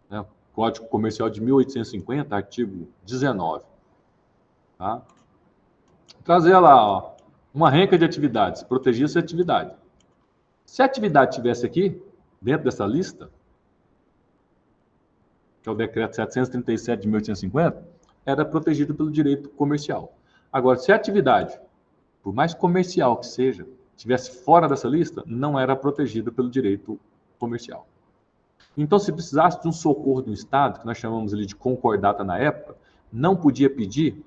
né, Código Comercial de 1850, artigo 19. Tá? Trazia lá, ó, uma renca de atividades, protegia essa atividade. Se a atividade estivesse aqui, dentro dessa lista, que é o decreto 737 de 1850, era protegido pelo direito comercial. Agora, se a atividade, por mais comercial que seja, estivesse fora dessa lista, não era protegida pelo direito comercial. Então, se precisasse de um socorro do Estado, que nós chamamos ali de concordata na época, não podia pedir.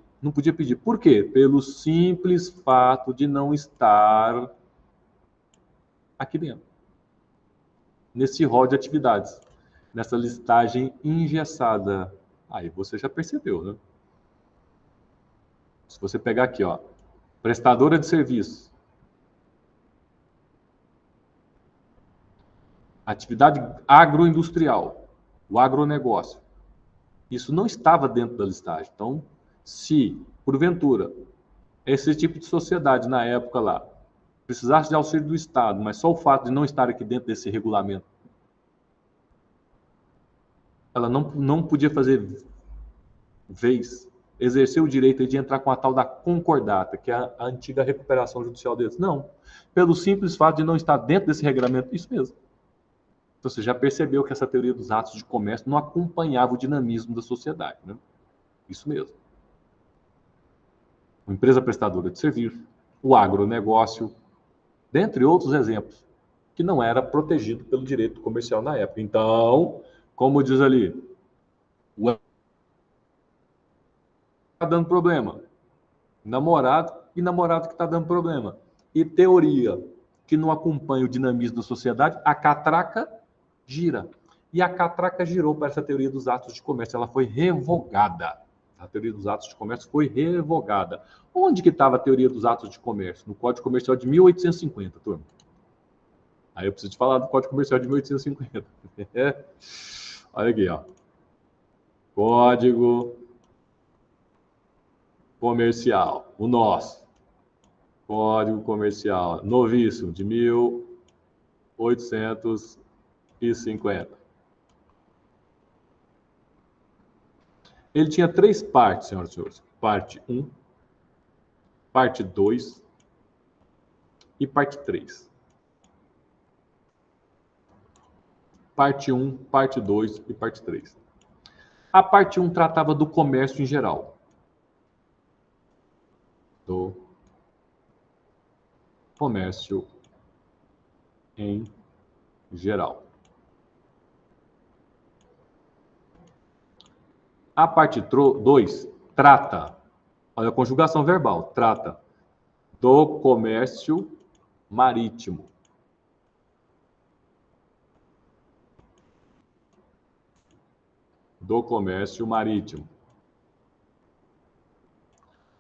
Por quê? Pelo simples fato de não estar aqui dentro, nesse rol de atividades, nessa listagem engessada. Aí você já percebeu, né? Se você pegar aqui, ó, prestadora de serviço, atividade agroindustrial, o agronegócio, isso não estava dentro da listagem. Então, se, porventura, esse tipo de sociedade na época lá precisasse de auxílio do Estado, mas só o fato de não estar aqui dentro desse regulamento, ela não podia fazer exercer o direito de entrar com a tal da concordata, que é a antiga recuperação judicial deles. Não. Pelo simples fato de não estar dentro desse regulamento, isso mesmo. Então, você já percebeu que essa teoria dos atos de comércio não acompanhava o dinamismo da sociedade, né? Isso mesmo. Uma empresa prestadora de serviço, o agronegócio, dentre outros exemplos, que não era protegido pelo direito comercial na época. Então, como diz ali, o está dando problema. Namorado que está dando problema. E teoria que não acompanha o dinamismo da sociedade, a catraca gira. E a catraca girou para essa teoria dos atos de comércio. Ela foi revogada. A teoria dos atos de comércio foi revogada. Onde que estava a teoria dos atos de comércio? No Código Comercial de 1850, turma. Aí eu preciso te falar do Código Comercial de 1850. Olha aqui, ó. Código Comercial, o nosso. Código Comercial novíssimo, de 1850. Ele tinha 3 partes, senhoras e senhores. Parte 1, parte 2 e parte 3. Parte 1, parte 2 e parte 3. A parte 1 tratava do comércio em geral. Do comércio em geral. A parte 2 trata, olha a conjugação verbal, trata do comércio marítimo. Do comércio marítimo.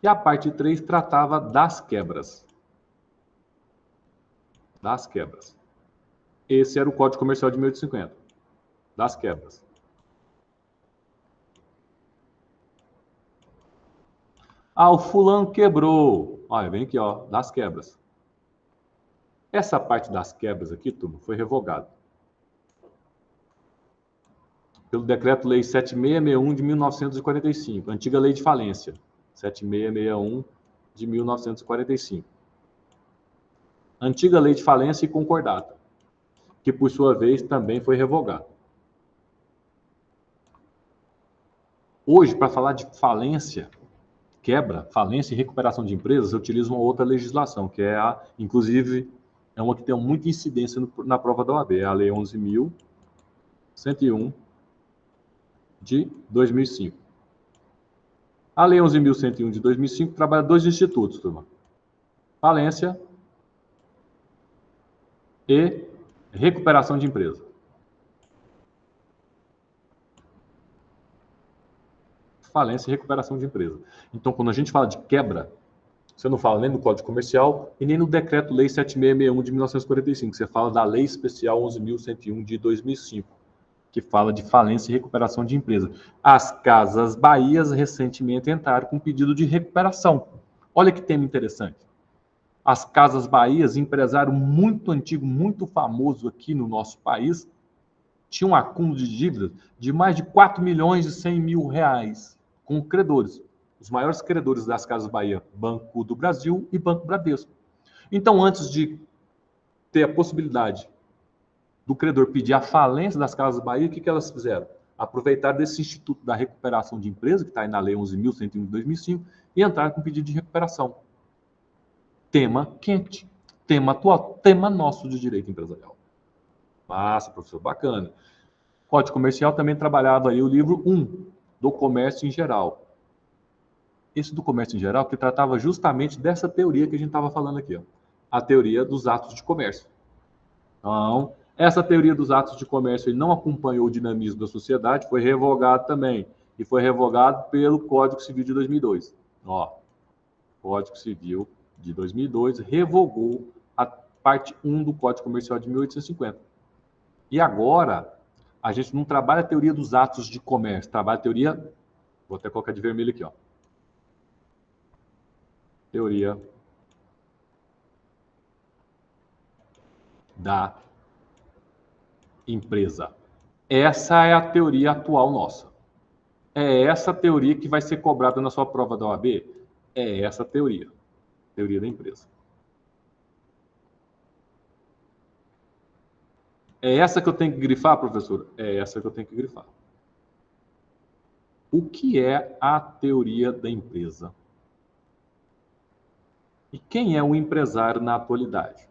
E a parte 3 tratava das quebras. Das quebras. Esse era o Código Comercial de 1850. Das quebras. Ah, o fulano quebrou. Olha, vem aqui, ó, das quebras. Essa parte das quebras aqui, turma, foi revogada pelo Decreto-Lei 7661 de 1945, antiga Lei de Falência. 7661 de 1945. Antiga lei de falência e concordata, que por sua vez também foi revogada. Hoje, para falar de falência, quebra, falência e recuperação de empresas, eu utilizo uma outra legislação, que é inclusive, é uma que tem muita incidência na prova da OAB, é a Lei 11.101 de 2005. A Lei 11.101 de 2005 trabalha dois institutos, turma. Falência e recuperação de empresa. Falência e recuperação de empresa. Então, quando a gente fala de quebra, você não fala nem no Código Comercial e nem no Decreto-Lei 7661 de 1945. Você fala da Lei Especial 11.101 de 2005, que fala de falência e recuperação de empresa. As Casas Bahias recentemente entraram com pedido de recuperação. Olha que tema interessante. As Casas Bahias, empresário muito antigo, muito famoso aqui no nosso país, tinha um acúmulo de dívidas de mais de 4.100.000 reais com credores. Os maiores credores das Casas Bahia, Banco do Brasil e Banco Bradesco. Então, antes de ter a possibilidade do credor pedir a falência das Casas Bahia, o que elas fizeram? Aproveitaram desse Instituto da Recuperação de Empresa, que está aí na Lei 11.101 de 2005, e entraram com pedido de recuperação. Tema quente, tema atual, tema nosso de direito empresarial. Massa, professor, bacana. Código Comercial também trabalhava aí o livro 1 do comércio em geral. Esse do comércio em geral que tratava justamente dessa teoria que a gente estava falando aqui, ó, a teoria dos atos de comércio. Então, essa teoria dos atos de comércio ele não acompanhou o dinamismo da sociedade, foi revogado também, e foi revogado pelo Código Civil de 2002. Ó, Código Civil de 2002 revogou a parte 1 do Código Comercial de 1850. E agora, a gente não trabalha a teoria dos atos de comércio, trabalha a teoria, vou até colocar de vermelho aqui, ó. Teoria da empresa. Essa é a teoria atual nossa. É essa teoria que vai ser cobrada na sua prova da OAB? É essa teoria. Teoria da empresa. É essa que eu tenho que grifar, professor? É essa que eu tenho que grifar. O que é a teoria da empresa? E quem é o empresário na atualidade?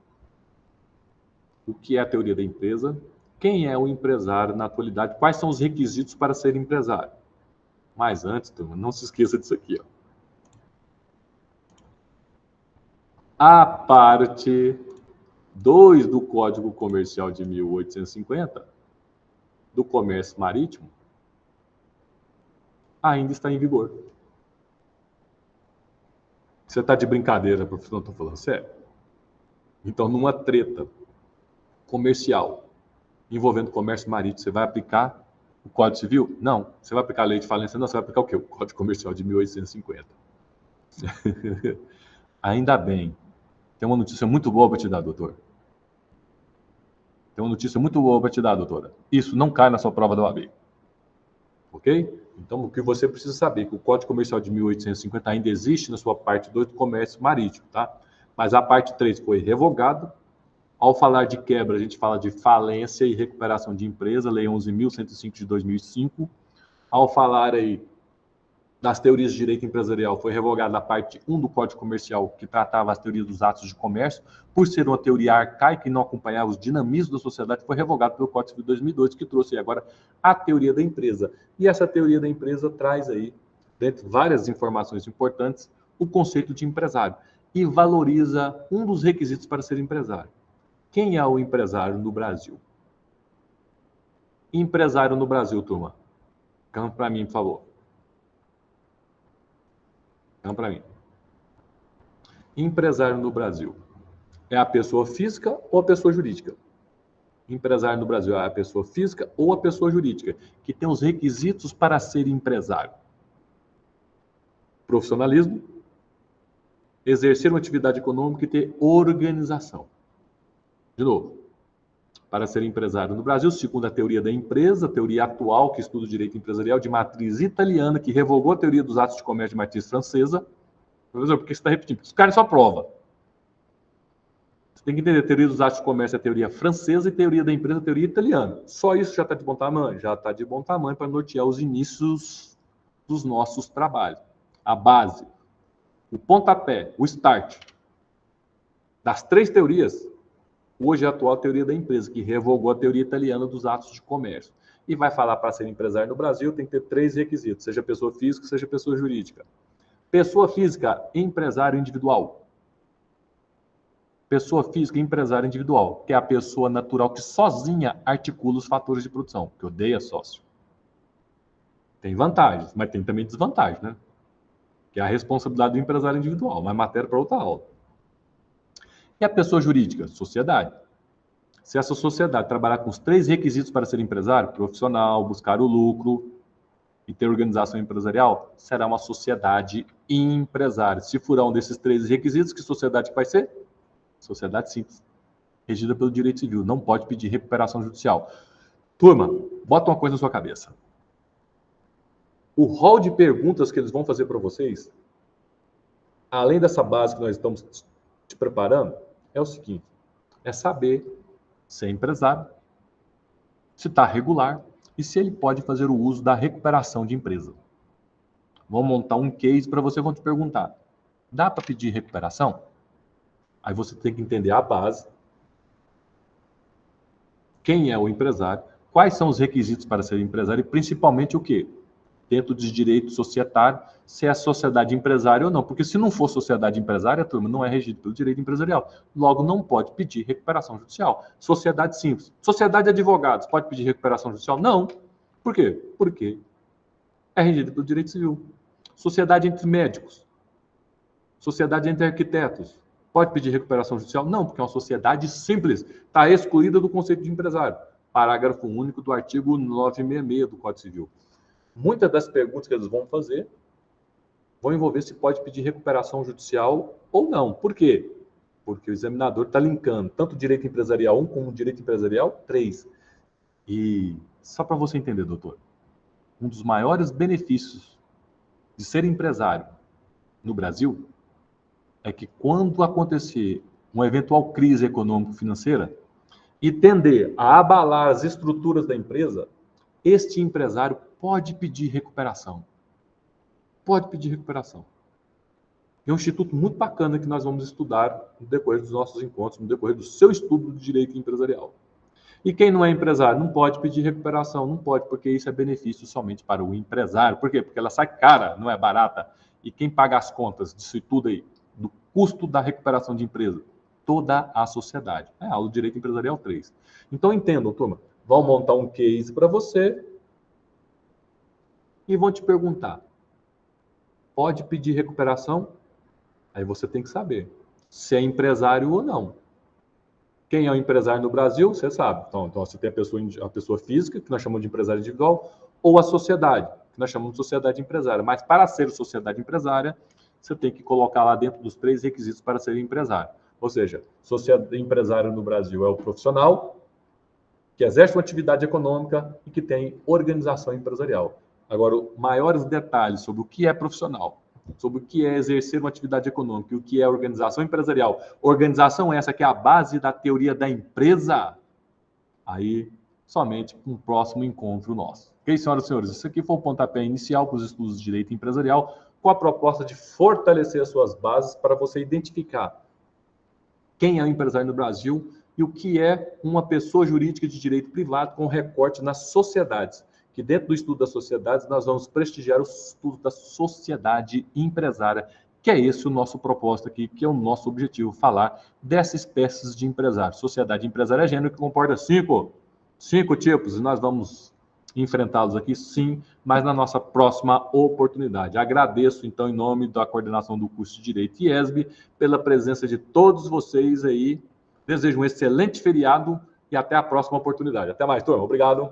O que é a teoria da empresa? Quem é o empresário na atualidade? Quais são os requisitos para ser empresário? Mas antes, turma, não se esqueça disso aqui, ó. A parte 2 do Código Comercial de 1850, do comércio marítimo, ainda está em vigor. Você está de brincadeira, professor? Não estou falando sério. Então, numa treta comercial envolvendo comércio marítimo, você vai aplicar o Código Civil? Não. Você vai aplicar a lei de falência? Não. Você vai aplicar o quê? O Código Comercial de 1850. Ainda bem. Tem uma notícia muito boa para te dar, doutor. Tem uma notícia muito boa para te dar, doutora. Isso não cai na sua prova da OAB. Ok? Então, o que você precisa saber é que o Código Comercial de 1850 ainda existe na sua parte 2 do comércio marítimo, tá? Mas a parte 3 foi revogada. Ao falar de quebra, a gente fala de falência e recuperação de empresa, Lei 11.105 de 2005. Ao falar aí das teorias de direito empresarial, foi revogada a parte 1 do Código Comercial, que tratava as teorias dos atos de comércio, por ser uma teoria arcaica e não acompanhava os dinamismos da sociedade, foi revogado pelo Código Civil de 2002, que trouxe agora a teoria da empresa. E essa teoria da empresa traz aí, dentre várias informações importantes, o conceito de empresário e valoriza um dos requisitos para ser empresário. Quem é o empresário no Brasil? Empresário no Brasil, turma. Canta para mim, por favor. Para mim. Empresário no Brasil é a pessoa física ou a pessoa jurídica? Empresário no Brasil é a pessoa física ou a pessoa jurídica que tem os requisitos para ser empresário? Profissionalismo, exercer uma atividade econômica e ter organização. De novo, para ser empresário no Brasil, segundo a teoria da empresa, a teoria atual que estuda o direito empresarial de matriz italiana, que revogou a teoria dos atos de comércio de matriz francesa. Professor, por que você está repetindo? Porque isso cai na sua prova. Tem que entender, a teoria dos atos de comércio é a teoria francesa e teoria da empresa é a teoria italiana. Só isso já está de bom tamanho? Já está de bom tamanho para nortear os inícios dos nossos trabalhos. A base, o pontapé, o start das três teorias, hoje é a atual teoria da empresa, que revogou a teoria italiana dos atos de comércio. E vai falar para ser empresário no Brasil tem que ter 3 requisitos, seja pessoa física, seja pessoa jurídica. Pessoa física, empresário individual. Pessoa física, empresário individual, que é a pessoa natural que sozinha articula os fatores de produção, que odeia sócio. Tem vantagens, mas tem também desvantagens, né? Que é a responsabilidade do empresário individual, mas matéria para outra aula. E a pessoa jurídica? Sociedade. Se essa sociedade trabalhar com os 3 requisitos para ser empresário, profissional, buscar o lucro e ter organização empresarial, será uma sociedade empresária. Se furar um desses 3 requisitos, que sociedade vai ser? Sociedade simples, regida pelo direito civil. Não pode pedir recuperação judicial. Turma, bota uma coisa na sua cabeça. O rol de perguntas que eles vão fazer para vocês, além dessa base que nós estamos te preparando, é o seguinte, é saber se é empresário, se está regular e se ele pode fazer o uso da recuperação de empresa. Vamos montar um case para você, vão te perguntar, dá para pedir recuperação? Aí você tem que entender a base, quem é o empresário, quais são os requisitos para ser empresário e principalmente o quê? Dentro de direito societário, se é sociedade empresária ou não. Porque se não for sociedade empresária, turma, não é regido pelo direito empresarial. Logo, não pode pedir recuperação judicial. Sociedade simples. Sociedade de advogados, pode pedir recuperação judicial? Não. Por quê? Porque é regido pelo direito civil. Sociedade entre médicos. Sociedade entre arquitetos. Pode pedir recuperação judicial? Não, porque é uma sociedade simples. Está excluída do conceito de empresário. Parágrafo único do artigo 966 do Código Civil. Muitas das perguntas que eles vão fazer vão envolver se pode pedir recuperação judicial ou não. Por quê? Porque o examinador está linkando tanto o direito empresarial 1 como o direito empresarial 3. E só para você entender, doutor, um dos maiores benefícios de ser empresário no Brasil é que quando acontecer uma eventual crise econômico-financeira e tender a abalar as estruturas da empresa, este empresário pode pedir recuperação. Pode pedir recuperação. É um instituto muito bacana que nós vamos estudar no decorrer dos nossos encontros, no decorrer do seu estudo de direito empresarial. E quem não é empresário não pode pedir recuperação, não pode, porque isso é benefício somente para o empresário. Por quê? Porque ela sai cara, não é barata. E quem paga as contas disso tudo aí, do custo da recuperação de empresa? Toda a sociedade. É a aula do direito empresarial 3. Então entendam, turma, vão montar um case para você e vão te perguntar, pode pedir recuperação? Aí você tem que saber se é empresário ou não. Quem é o empresário no Brasil, você sabe. Então você tem a pessoa física, que nós chamamos de empresário individual, ou a sociedade, que nós chamamos de sociedade empresária. Mas para ser sociedade empresária, você tem que colocar lá dentro dos 3 requisitos para ser empresário. Ou seja, sociedade empresário no Brasil é o profissional que exerce uma atividade econômica e que tem organização empresarial. Agora, maiores detalhes sobre o que é profissional, sobre o que é exercer uma atividade econômica e o que é organização empresarial. Organização essa que é a base da teoria da empresa. Aí, somente com um próximo encontro nosso. Ok, senhoras e senhores? Isso aqui foi o pontapé inicial para os estudos de direito empresarial, com a proposta de fortalecer as suas bases para você identificar quem é o empresário no Brasil e o que é uma pessoa jurídica de direito privado com recorte nas sociedades. Que dentro do estudo das sociedades, nós vamos prestigiar o estudo da sociedade empresária, que é esse o nosso propósito aqui, que é o nosso objetivo, falar dessas espécies de empresários. Sociedade empresária é gênero que comporta 5 tipos, e nós vamos enfrentá-los aqui, sim, mas na nossa próxima oportunidade. Agradeço, então, em nome da coordenação do curso de Direito IESB, pela presença de todos vocês aí. Desejo um excelente feriado e até a próxima oportunidade. Até mais, turma. Obrigado.